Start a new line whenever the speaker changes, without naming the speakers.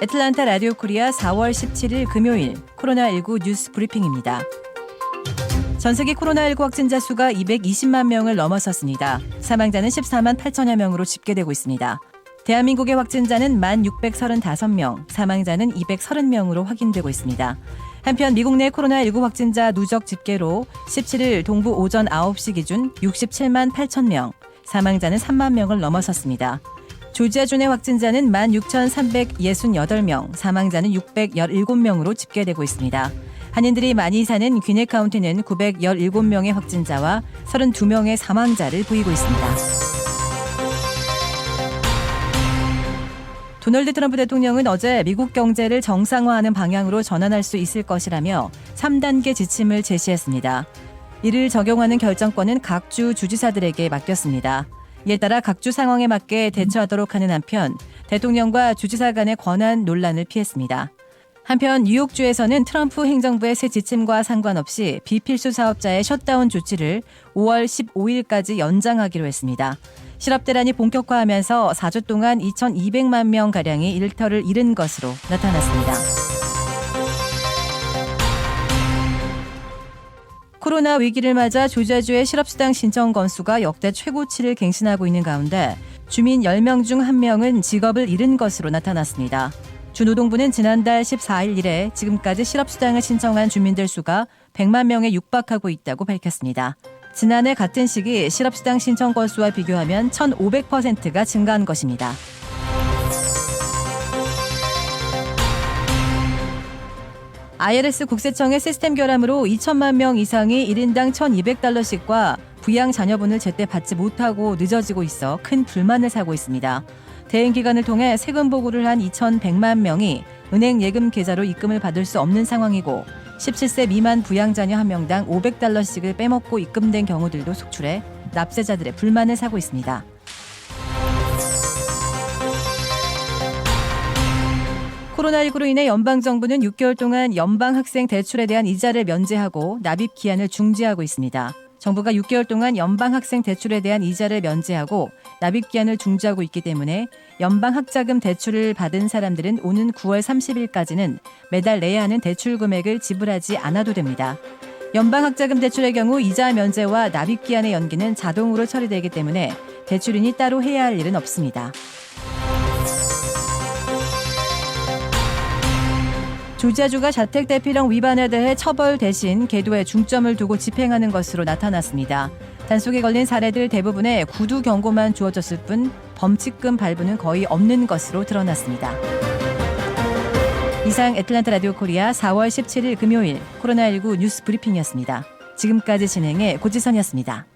애틀란타 라디오 코리아 4월 17일 금요일 코로나19 뉴스 브리핑입니다. 전 세계 코로나19 확진자 수가 220만 명을 넘어섰습니다. 사망자는 14만 8천여 명으로 집계되고 있습니다. 대한민국의 확진자는 1,635명, 사망자는 230명으로 확인되고 있습니다. 한편 미국 내 코로나19 확진자 누적 집계로 17일 동부 오전 9시 기준 67만 8천 명, 사망자는 3만 명을 넘어섰습니다. 조지아주 내 확진자는 16,368명, 사망자는 617명으로 집계되고 있습니다. 한인들이 많이 사는 귀네 카운티는 917명의 확진자와 32명의 사망자를 보이고 있습니다. 도널드 트럼프 대통령은 어제 미국 경제를 정상화하는 방향으로 전환할 수 있을 것이라며 3단계 지침을 제시했습니다. 이를 적용하는 결정권은 각 주 주지사들에게 맡겼습니다. 이에 따라 각 주 상황에 맞게 대처하도록 하는 한편 대통령과 주지사 간의 권한 논란을 피했습니다. 한편 뉴욕주에서는 트럼프 행정부의 새 지침과 상관없이 비필수 사업자의 셧다운 조치를 5월 15일까지 연장하기로 했습니다. 실업 대란이 본격화하면서 4주 동안 2,200만 명가량이 일터를 잃은 것으로 나타났습니다. 코로나 위기를 맞아 조지아주의 실업수당 신청 건수가 역대 최고치를 갱신하고 있는 가운데 주민 10명 중 1명은 직업을 잃은 것으로 나타났습니다. 주노동부는 지난달 14일 이래 지금까지 실업수당을 신청한 주민들 수가 100만 명에 육박하고 있다고 밝혔습니다. 지난해 같은 시기 실업수당 신청 건수와 비교하면 1,500%가 증가한 것입니다. IRS 국세청의 시스템 결함으로 2천만 명 이상이 1인당 $1,200씩과 부양 자녀분을 제때 받지 못하고 늦어지고 있어 큰 불만을 사고 있습니다. 대행 기관을 통해 세금 보고를 한 2,100만 명이 은행 예금 계좌로 입금을 받을 수 없는 상황이고 17세 미만 부양자녀 1명당 $500씩을 빼먹고 입금된 경우들도 속출해 납세자들의 불만을 사고 있습니다. 코로나19로 인해 연방정부는 6개월 동안 연방학생 대출에 대한 이자를 면제하고 납입 기한을 중지하고 있습니다. 정부가 6개월 동안 연방학생 대출에 대한 이자를 면제하고 납입 기한을 중지하고 있기 때문에 연방학자금 대출을 받은 사람들은 오는 9월 30일까지는 매달 내야 하는 대출 금액을 지불하지 않아도 됩니다. 연방학자금 대출의 경우 이자 면제와 납입 기한의 연기는 자동으로 처리되기 때문에 대출인이 따로 해야 할 일은 없습니다. 조지아주가 자택 대피령 위반에 대해 처벌 대신 계도에 중점을 두고 집행하는 것으로 나타났습니다. 단속에 걸린 사례들 대부분에 구두 경고만 주어졌을 뿐 범칙금 발부는 거의 없는 것으로 드러났습니다. 이상 애틀란타 라디오 코리아 4월 17일 금요일 코로나19 뉴스 브리핑이었습니다. 지금까지 진행해 고지선이었습니다.